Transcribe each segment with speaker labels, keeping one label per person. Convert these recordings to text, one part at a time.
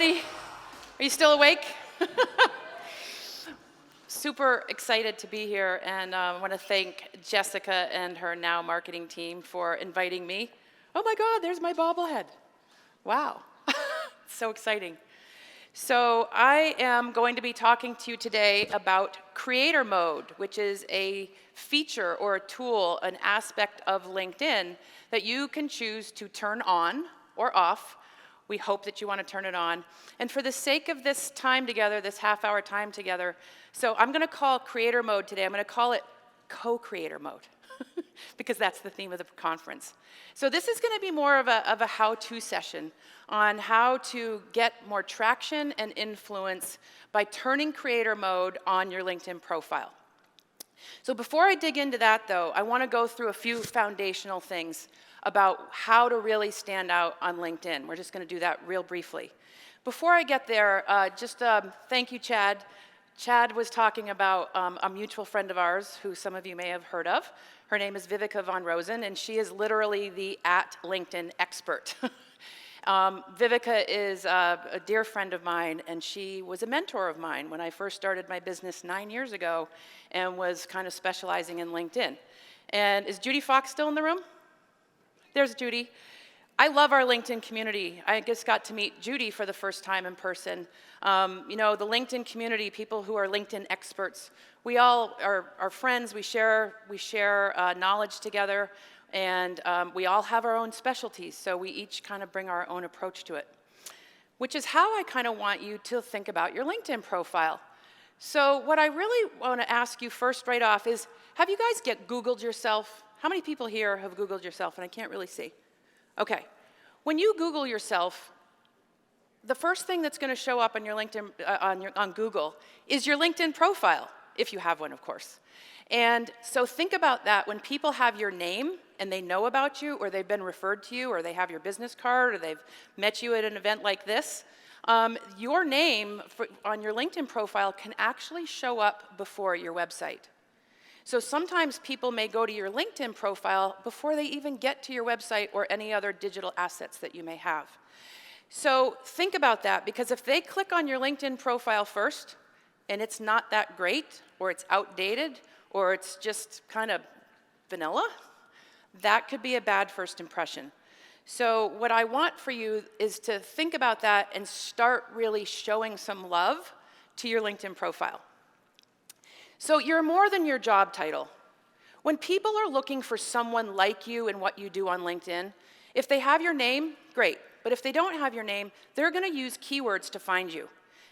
Speaker 1: everybody. Are you still awake? Super excited to be here, and I want to thank Jessica and her Now marketing team for inviting me. Oh my God, there's my bobblehead. Wow, so exciting. So I am going to be talking to you today about creator mode, which is a feature or a tool, an aspect of LinkedIn that you can choose to turn on or off. We hope that you want to turn it on. And for the sake of this time together, this half-hour time together, so I'm going to call creator mode today, I'm going to call it co-creator mode, because that's the theme of the conference. So this is going to be more of a how-to session on how to get more traction and influence by turning creator mode on your LinkedIn profile. So before I dig into that, though, I want to go through a few foundational things about how to really stand out on LinkedIn. We're just going to do that real briefly. Before I get there, thank you, Chad. Chad was talking about a mutual friend of ours who some of you may have heard of. Her name is Vivica von Rosen, and she is literally the @LinkedIn expert. Vivica is a dear friend of mine, and she was a mentor of mine when I first started my business 9 years ago and was kind of specializing in LinkedIn. And is Judy Fox still in the room? There's Judy. I love our LinkedIn community. I just got to meet Judy for the first time in person. You know, the LinkedIn community, people who are LinkedIn experts, we all are friends. We share knowledge together, and we all have our own specialties, so we each kind of bring our own approach to it, which is how I kind of want you to think about your LinkedIn profile. So what I really want to ask you first right off is, have you guys Googled yourself? How many people here have Googled yourself? And I can't really see. Okay. When you Google yourself, the first thing that's going to show up on your LinkedIn, on Google is your LinkedIn profile, if you have one, of course. And so think about that when people have your name and they know about you, or they've been referred to you, or they have your business card, or they've met you at an event like this, your name on your LinkedIn profile can actually show up before your website. So sometimes people may go to your LinkedIn profile before they even get to your website or any other digital assets that you may have. So think about that, because if they click on your LinkedIn profile first and it's not that great, or it's outdated, or it's just kind of vanilla, that could be a bad first impression. So what I want for you is to think about that and start really showing some love to your LinkedIn profile. So you're more than your job title. When people are looking for someone like you and what you do on LinkedIn, if they have your name, great. But if they don't have your name, they're going to use keywords to find you.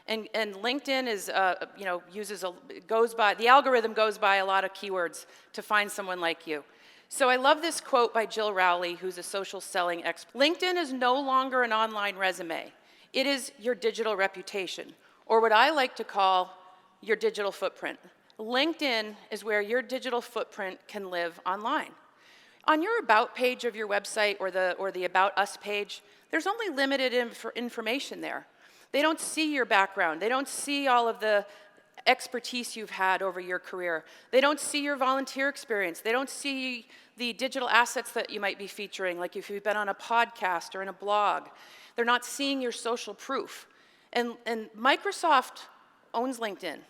Speaker 1: And LinkedIn is, the algorithm goes by a lot of keywords to find someone like you. So I love this quote by Jill Rowley, who's a social selling expert. LinkedIn is no longer an online resume. It is your digital reputation, or what I like to call your digital footprint. LinkedIn is where your digital footprint can live online. On your About page of your website, or the About Us page, there's only limited information there. They don't see your background. They don't see all of the expertise you've had over your career. They don't see your volunteer experience. They don't see the digital assets that you might be featuring, like if you've been on a podcast or in a blog. They're not seeing your social proof. And Microsoft owns LinkedIn.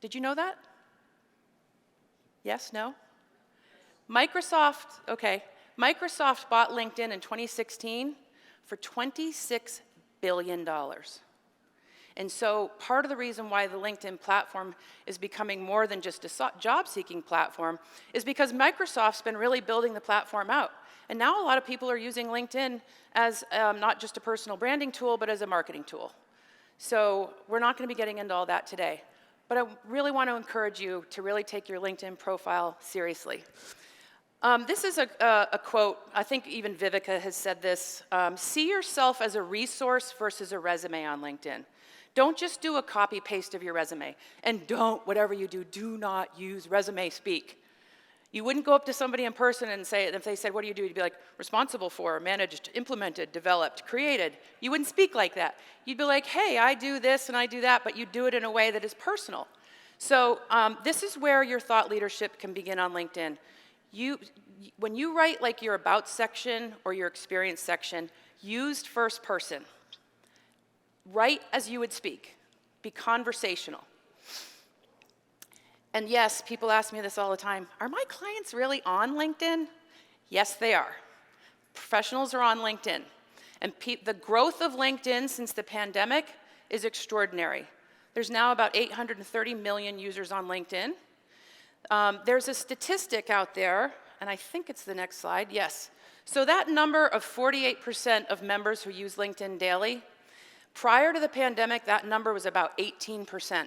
Speaker 1: Did you know that? Yes? No? Microsoft bought LinkedIn in 2016 for $26 billion. And so part of the reason why the LinkedIn platform is becoming more than just a job-seeking platform is because Microsoft's been really building the platform out. And now a lot of people are using LinkedIn as not just a personal branding tool, but as a marketing tool. So we're not going to be getting into all that today. But I really want to encourage you to really take your LinkedIn profile seriously. This is a quote. I think even Vivica has said this. See yourself as a resource versus a resume on LinkedIn. Don't just do a copy-paste of your resume. And whatever you do, do not use resume speak. You wouldn't go up to somebody in person and say, if they said, what do you do? You'd be like, responsible for, managed, implemented, developed, created. You wouldn't speak like that. You'd be like, hey, I do this and I do that, but you do it in a way that is personal. So this is where your thought leadership can begin on LinkedIn. When you write like your about section or your experience section, use first person. write as you would speak. Be conversational. And yes, people ask me this all the time. Are my clients really on LinkedIn? Yes, they are. Professionals are on LinkedIn. And the growth of LinkedIn since the pandemic is extraordinary. There's now about 830 million users on LinkedIn. There's a statistic out there, and I think it's the next slide, yes. So that number of 48% of members who use LinkedIn daily, prior to the pandemic, that number was about 18%.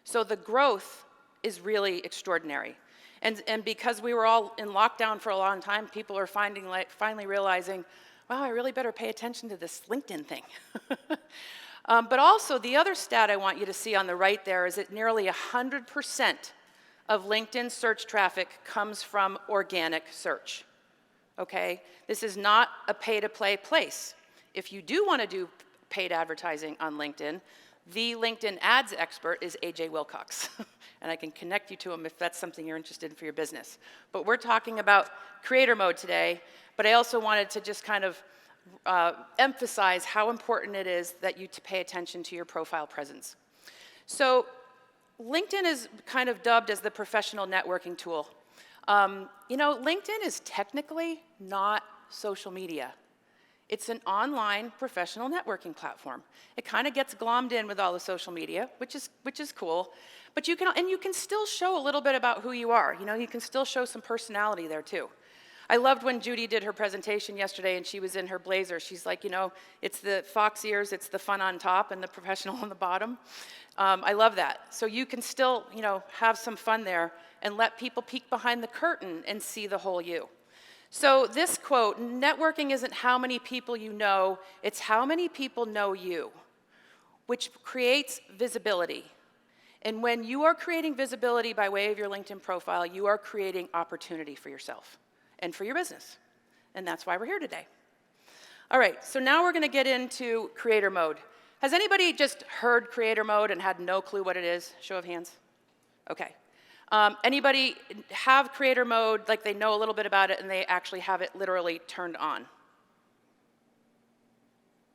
Speaker 1: So the growth is really extraordinary. And because we were all in lockdown for a long time, people are finally realizing, wow, I really better pay attention to this LinkedIn thing. But also, the other stat I want you to see on the right there is that nearly 100% of LinkedIn search traffic comes from organic search. Okay? This is not a pay-to-play place. If you do want to do paid advertising on LinkedIn, the LinkedIn ads expert is AJ Wilcox. And I can connect you to him if that's something you're interested in for your business. But we're talking about creator mode today, but I also wanted to just kind of emphasize how important it is that you pay attention to your profile presence. So LinkedIn is kind of dubbed as the professional networking tool. You know, LinkedIn is technically not social media. It's an online professional networking platform. It kind of gets glommed in with all the social media, which is cool. But you can still show a little bit about who you are. You know, you can still show some personality there too. I loved when Judy did her presentation yesterday and she was in her blazer. She's like, you know, it's the fox ears, it's the fun on top and the professional on the bottom. I love that. So you can still, you know, have some fun there and let people peek behind the curtain and see the whole you. So this quote, networking isn't how many people you know, it's how many people know you, which creates visibility. And when you are creating visibility by way of your LinkedIn profile, you are creating opportunity for yourself and for your business. And that's why we're here today. All right, so now we're going to get into creator mode. Has anybody just heard creator mode and had no clue what it is? Show of hands. Okay. Anybody have creator mode, like they know a little bit about it and they actually have it literally turned on?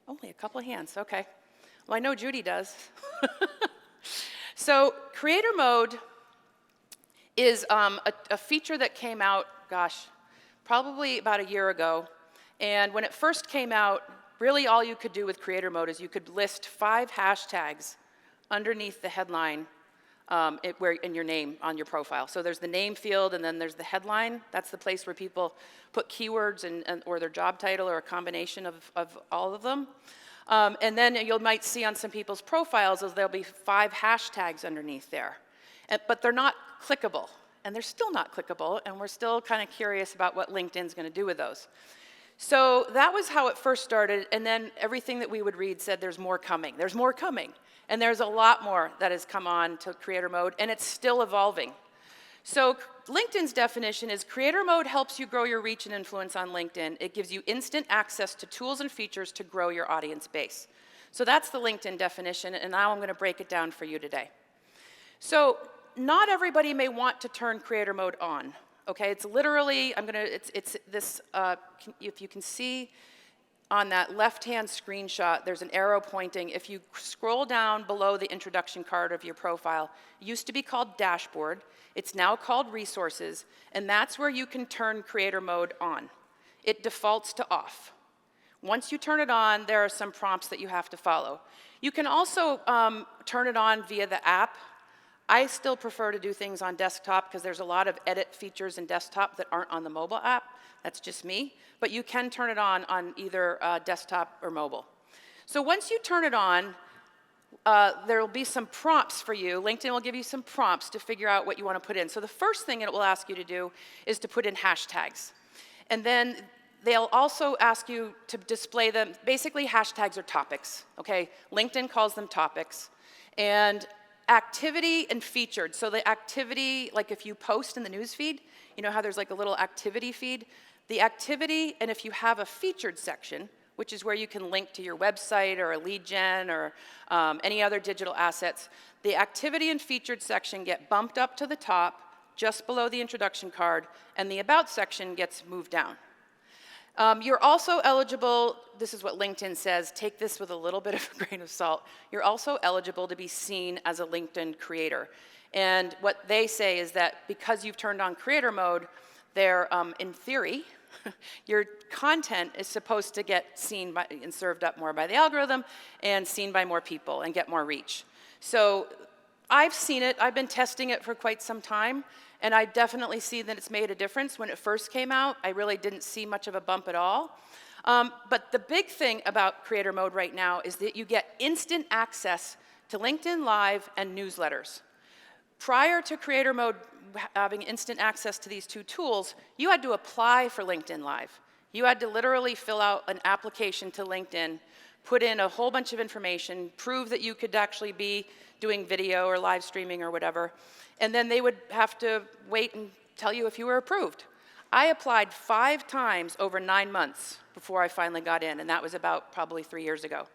Speaker 1: Only a couple of hands, okay. Well, I know Judy does. So creator mode is a feature that came out, gosh, probably about a year ago. And when it first came out, really all you could do with creator mode is you could list 5 hashtags underneath the headline in your name on your profile. So there's the name field and then there's the headline. That's the place where people put keywords or their job title or a combination of all of them. And then you might see on some people's profiles there'll be 5 hashtags underneath there. But they're not clickable. And they're still not clickable. And we're still kind of curious about what LinkedIn's going to do with those. So that was how it first started. And then everything that we would read said there's more coming. There's more coming. And there's a lot more that has come on to creator mode. And it's still evolving. So LinkedIn's definition is creator mode helps you grow your reach and influence on LinkedIn. It gives you instant access to tools and features to grow your audience base. So that's the LinkedIn definition, and now I'm going to break it down for you today. So not everybody may want to turn creator mode on. Okay, it's literally, it's this, if you can see on that left-hand screenshot, there's an arrow pointing. If you scroll down below the introduction card of your profile, it used to be called Dashboard. It's now called Resources, and that's where you can turn creator mode on. It defaults to off. Once you turn it on, there are some prompts that you have to follow. You can also turn it on via the app. I still prefer to do things on desktop because there's a lot of edit features in desktop that aren't on the mobile app. That's just me. But you can turn it on either desktop or mobile. So once you turn it on, there will be some prompts for you. LinkedIn will give you some prompts to figure out what you want to put in. So the first thing it will ask you to do is to put in hashtags. And then they'll also ask you to display them. Basically, hashtags are topics. Okay? LinkedIn calls them topics. And activity and featured. So the activity, like if you post in the news feed, you know how there's like a little activity feed? The activity, and if you have a featured section, which is where you can link to your website or a lead gen or any other digital assets, the activity and featured section get bumped up to the top, just below the introduction card, and the about section gets moved down. You're also eligible, this is what LinkedIn says, take this with a little bit of a grain of salt. You're also eligible to be seen as a LinkedIn creator. And what they say is that because you've turned on creator mode, they're, in theory, your content is supposed to get seen by, and served up more by the algorithm and seen by more people and get more reach. So I've seen it, I've been testing it for quite some time, and I definitely see that it's made a difference. When it first came out, I really didn't see much of a bump at all. But the big thing about creator mode right now is that you get instant access to LinkedIn Live and newsletters. Prior to creator mode having instant access to these two tools, you had to apply for LinkedIn Live. You had to literally fill out an application to LinkedIn, put in a whole bunch of information, prove that you could actually be doing video or live streaming or whatever, and then they would have to wait and tell you if you were approved. I applied 5 times over 9 months before I finally got in, and that was about probably 3 years ago.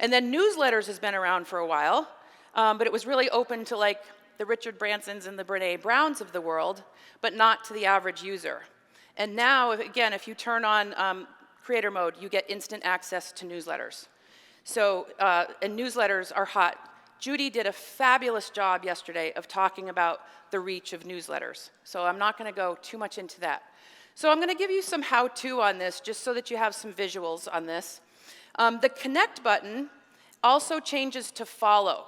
Speaker 1: And then newsletters has been around for a while, but it was really open to like the Richard Bransons and the Brene Browns of the world, but not to the average user. And now, again, if you turn on creator mode, you get instant access to newsletters. So, and newsletters are hot. Judy did a fabulous job yesterday of talking about the reach of newsletters. So I'm not going to go too much into that. So I'm going to give you some how-to on this, just so that you have some visuals on this. The connect button also changes to follow.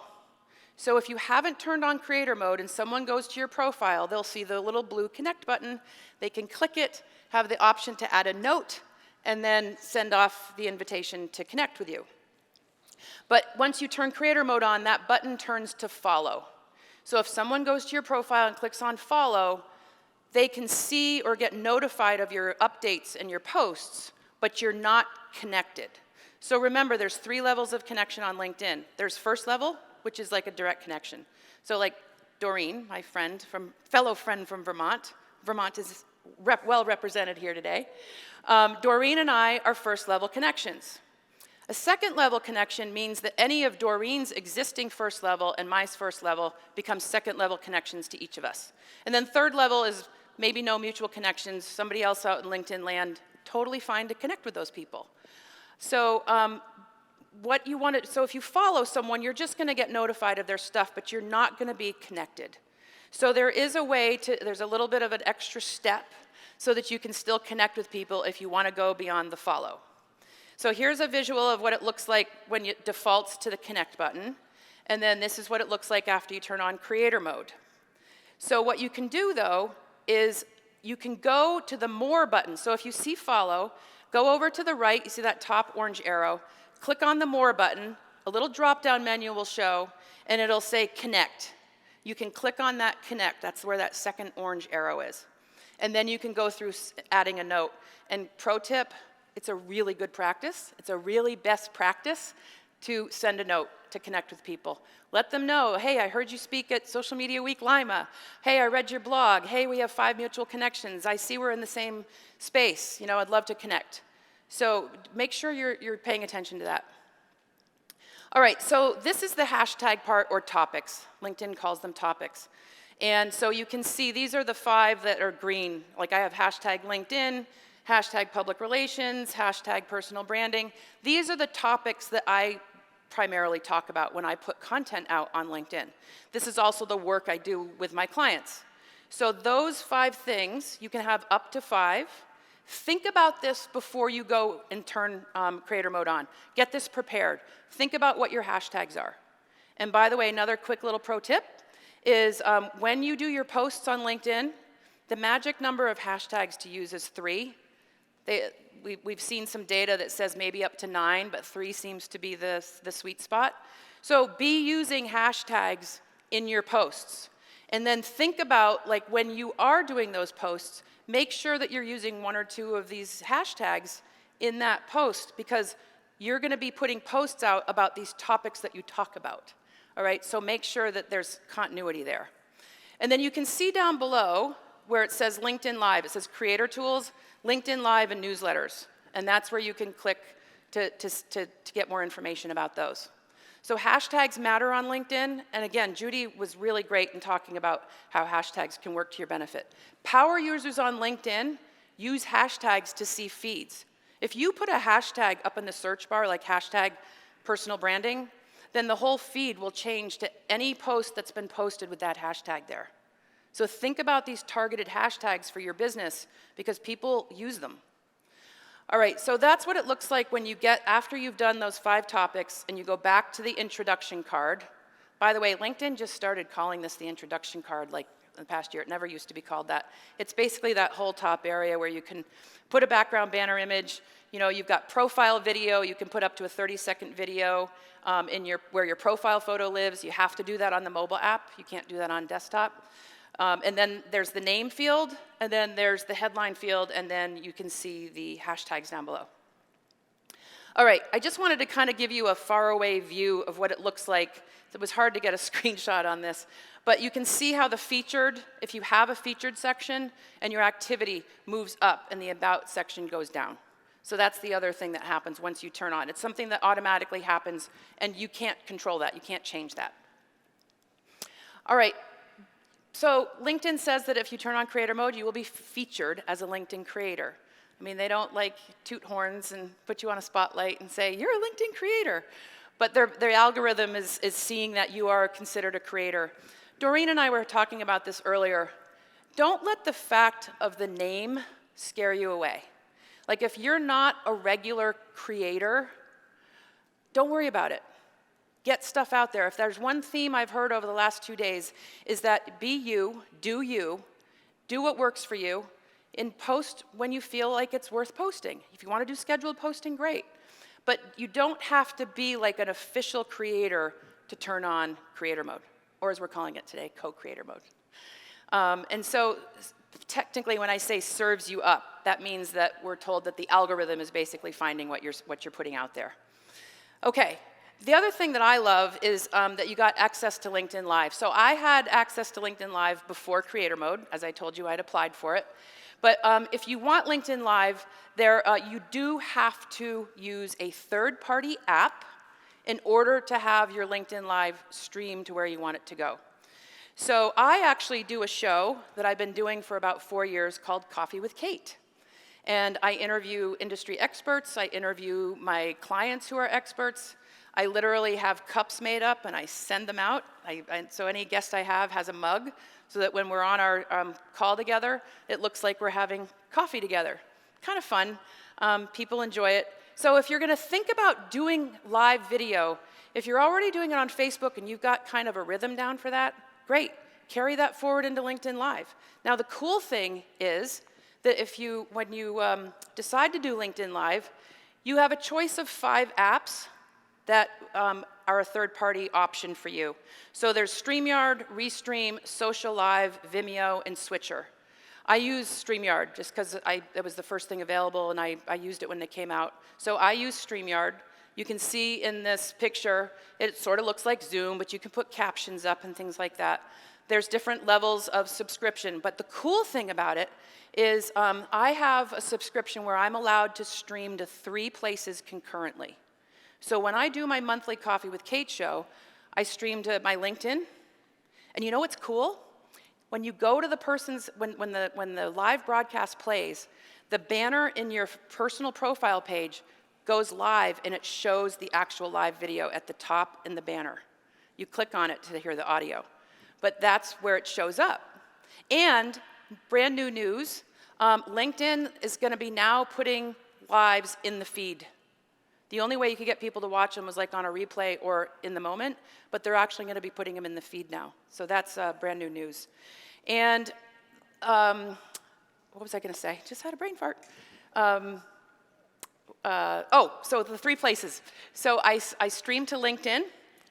Speaker 1: So if you haven't turned on creator mode and someone goes to your profile, they'll see the little blue connect button. They can click it, have the option to add a note, and then send off the invitation to connect with you. But once you turn creator mode on, that button turns to follow. So if someone goes to your profile and clicks on follow, they can see or get notified of your updates and your posts, but you're not connected. So remember, there's 3 levels of connection on LinkedIn. There's first level, which is like a direct connection. So like Doreen, my fellow friend from Vermont. Vermont is well represented here today. Doreen and I are first level connections. A second level connection means that any of Doreen's existing first level and my first level becomes second level connections to each of us. And then third level is maybe no mutual connections, somebody else out in LinkedIn land, totally fine to connect with those people. So so if you follow someone, you're just going to get notified of their stuff, but you're not going to be connected. So there is a way there's a little bit of an extra step so that you can still connect with people if you want to go beyond the follow. So here's a visual of what it looks like when it defaults to the connect button. And then this is what it looks like after you turn on creator mode. So what you can do, though, is you can go to the more button. So if you see follow, go over to the right, you see that top orange arrow, click on the more button, a little drop-down menu will show, and it'll say connect. You can click on that connect, that's where that second orange arrow is. And then you can go through adding a note. And pro tip, it's a really good practice. It's a really best practice to send a note to connect with people. Let them know, hey, I heard you speak at Social Media Week Lima. Hey, I read your blog. Hey, we have 5 mutual connections. I see we're in the same space. You know, I'd love to connect. So make sure you're paying attention to that. All right, so this is the hashtag part, or topics. LinkedIn calls them topics. And so you can see these are the 5 that are green. Like I have hashtag LinkedIn, hashtag public relations, hashtag personal branding. These are the topics that I primarily talk about when I put content out on LinkedIn. This is also the work I do with my clients. So those 5 things, you can have up to 5. Think about this before you go and turn creator mode on. Get this prepared. Think about what your hashtags are. And by the way, another quick little pro tip is when you do your posts on LinkedIn, the magic number of hashtags to use is 3. We've seen some data that says maybe up to 9, but 3 seems to be the sweet spot. So be using hashtags in your posts. And then think about, like, when you are doing those posts, make sure that you're using 1 or 2 of these hashtags in that post, because you're going to be putting posts out about these topics that you talk about. All right, so make sure that there's continuity there. And then you can see down below where it says LinkedIn Live. It says Creator Tools, LinkedIn Live, and Newsletters. And that's where you can click to get more information about those. So hashtags matter on LinkedIn. And again, Judy was really great in talking about how hashtags can work to your benefit. Power users on LinkedIn use hashtags to see feeds. If you put a hashtag up in the search bar, like hashtag personal branding, then the whole feed will change to any post that's been posted with that hashtag there. So think about these targeted hashtags for your business because people use them. All right, so that's what it looks like when you get, after you've done those 5 topics and you go back to the introduction card. By the way, LinkedIn just started calling this the introduction card like in the past year. It never used to be called that. It's basically that whole top area where you can put a background banner image. You know, you've got profile video. You can put up to a 30-second video where your profile photo lives. You have to do that on the mobile app. You can't do that on desktop. And then there's the name field, and then there's the headline field, and then you can see the hashtags down below. All right, I just wanted to kind of give you a faraway view of what it looks like. It was hard to get a screenshot on this, but you can see how the featured, if you have a featured section, and your activity moves up and the about section goes down. So that's the other thing that happens once you turn on. It's something that automatically happens, and you can't control that. You can't change that. All right. So LinkedIn says that if you turn on creator mode, you will be featured as a LinkedIn creator. I mean, they don't like toot horns and put you on a spotlight and say, you're a LinkedIn creator. But their algorithm is seeing that you are considered a creator. Doreen and I were talking about this earlier. Don't let the fact of the name scare you away. Like if you're not a regular creator, don't worry about it. Get stuff out there. If there's one theme I've heard over the last 2 days is that be you, do what works for you, and post when you feel like it's worth posting. If you want to do scheduled posting, great. But you don't have to be like an official creator to turn on creator mode, or as we're calling it today, co-creator mode. And so technically when I say serves you up, that means that we're told that the algorithm is basically finding what you're putting out there. Okay. The other thing that I love is that you got access to LinkedIn Live. So I had access to LinkedIn Live before Creator Mode. As I told you, I'd applied for it. But if you want LinkedIn Live, you do have to use a third-party app in order to have your LinkedIn Live stream to where you want it to go. So I actually do a show that I've been doing for about 4 years called Coffee with Kate. And I interview industry experts. I interview my clients who are experts. I literally have cups made up and I send them out. So any guest I have has a mug so that when we're on our call together, it looks like we're having coffee together. Kind of fun. People enjoy it. So if you're going to think about doing live video, if you're already doing it on Facebook and you've got kind of a rhythm down for that, great. Carry that forward into LinkedIn Live. Now the cool thing is that when you decide to do LinkedIn Live, you have a choice of 5 apps that are a third-party option for you. So there's StreamYard, Restream, Social Live, Vimeo, and Switcher. I use StreamYard just because it was the first thing available, and I used it when they came out. So I use StreamYard. You can see in this picture, it sort of looks like Zoom, but you can put captions up and things like that. There's different levels of subscription, but the cool thing about it is I have a subscription where I'm allowed to stream to 3 places concurrently. So when I do my monthly Coffee with Kate show, I stream to my LinkedIn. And you know what's cool? When you go to the person's, when the live broadcast plays, the banner in your personal profile page goes live and it shows the actual live video at the top in the banner. You click on it to hear the audio. But that's where it shows up. And brand new news, LinkedIn is going to be now putting lives in the feed. The only way you could get people to watch them was like on a replay or in the moment, but they're actually going to be putting them in the feed now. So that's brand new news. And what was I going to say? Just had a brain fart. So the 3 places. So I stream to LinkedIn,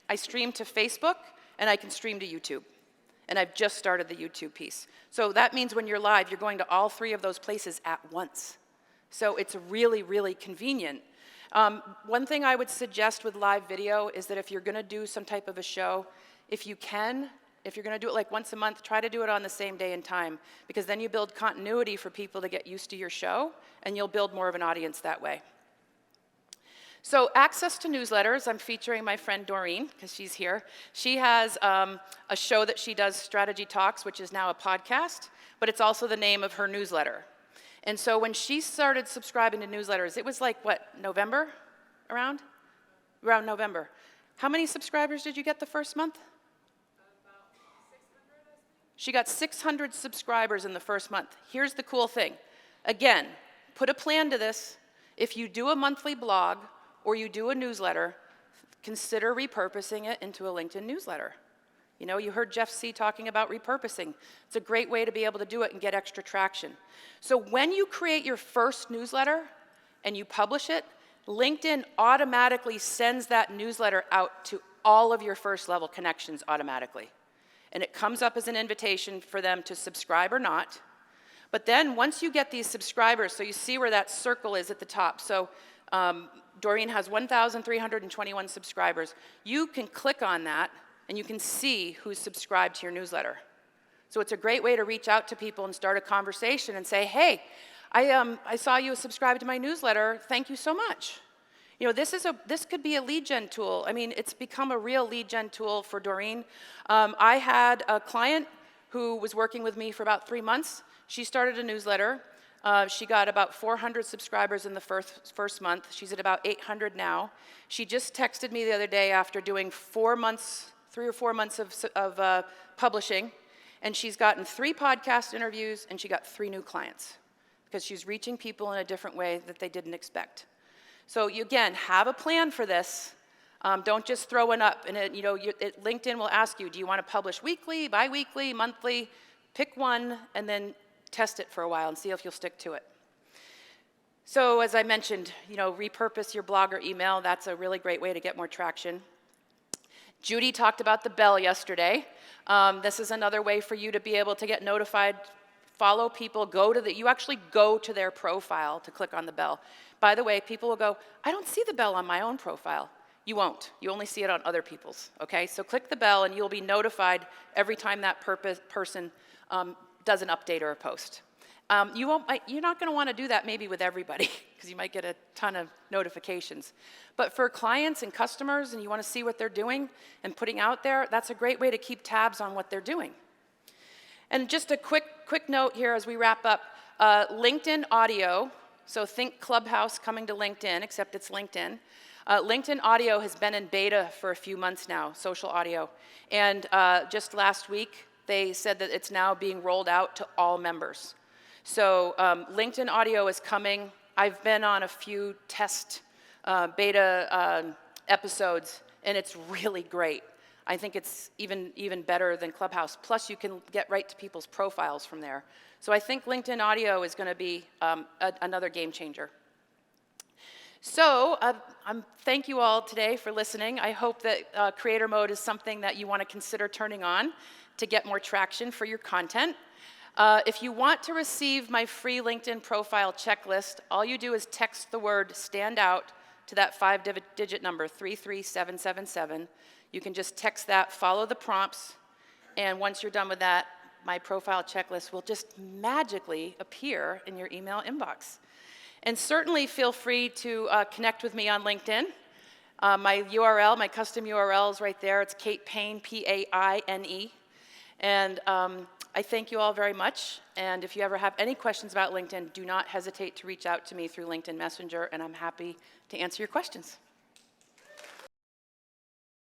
Speaker 1: I stream to Facebook, and I can stream to YouTube. And I've just started the YouTube piece. So that means when you're live, you're going to all 3 of those places at once. So it's really, really convenient. One thing I would suggest with live video is that if you're going to do some type of a show, if you're going to do it like once a month, try to do it on the same day and time, because then you build continuity for people to get used to your show, and you'll build more of an audience that way. So access to newsletters, I'm featuring my friend Doreen, because she's here. She has a show that she does, Strategy Talks, which is now a podcast, but it's also the name of her newsletter. And so when she started subscribing to newsletters, it was like, what, November? Around November. How many subscribers did you get the first month?
Speaker 2: About 600, I think.
Speaker 1: She got 600 subscribers in the first month. Here's the cool thing. Again, put a plan to this. If you do a monthly blog or you do a newsletter, consider repurposing it into a LinkedIn newsletter. You know, you heard Jeff C. talking about repurposing. It's a great way to be able to do it and get extra traction. So when you create your first newsletter and you publish it, LinkedIn automatically sends that newsletter out to all of your first level connections automatically. And it comes up as an invitation for them to subscribe or not. But then once you get these subscribers, so you see where that circle is at the top. So Doreen has 1,321 subscribers. You can click on that and you can see who's subscribed to your newsletter. So it's a great way to reach out to people and start a conversation and say, hey, I saw you subscribe to my newsletter. Thank you so much. You know, this could be a lead gen tool. I mean, it's become a real lead gen tool for Doreen. I had a client who was working with me for about 3 months. She started a newsletter. She got about 400 subscribers in the first month. She's at about 800 now. She just texted me the other day after doing 3 or 4 months of publishing, and she's gotten 3 podcast interviews, and she got 3 new clients because she's reaching people in a different way that they didn't expect. So you, again, have a plan for this. Don't just throw one up. And LinkedIn will ask you, do you want to publish weekly, bi-weekly, monthly? Pick one, and then test it for a while and see if you'll stick to it. So as I mentioned, repurpose your blog or email. That's a really great way to get more traction. Judy talked about the bell yesterday. This is another way for you to be able to get notified, follow people, you actually go to their profile to click on the bell. By the way, people will go, I don't see the bell on my own profile. You won't. You only see it on other people's, okay? So click the bell and you'll be notified every time that person does an update or a post. You're not going to want to do that maybe with everybody because you might get a ton of notifications. But for clients and customers and you want to see what they're doing and putting out there, that's a great way to keep tabs on what they're doing. And just a quick note here as we wrap up. LinkedIn audio, so think Clubhouse coming to LinkedIn, except it's LinkedIn. LinkedIn audio has been in beta for a few months now, social audio. And just last week, they said that it's now being rolled out to all members. So LinkedIn audio is coming. I've been on a few test beta episodes, and it's really great. I think it's even better than Clubhouse. Plus, you can get right to people's profiles from there. So I think LinkedIn audio is going to be another game changer. So thank you all today for listening. I hope that Creator Mode is something that you want to consider turning on to get more traction for your content. If you want to receive my free LinkedIn profile checklist, all you do is text the word "stand out" to that 5-digit number, 33777. You can just text that, follow the prompts, and once you're done with that, my profile checklist will just magically appear in your email inbox. And certainly feel free to connect with me on LinkedIn. My URL, my custom URL is right there. It's Kate Paine, P-A-I-N-E. And I thank you all very much. And if you ever have any questions about LinkedIn, do not hesitate to reach out to me through LinkedIn Messenger, and I'm happy to answer your questions.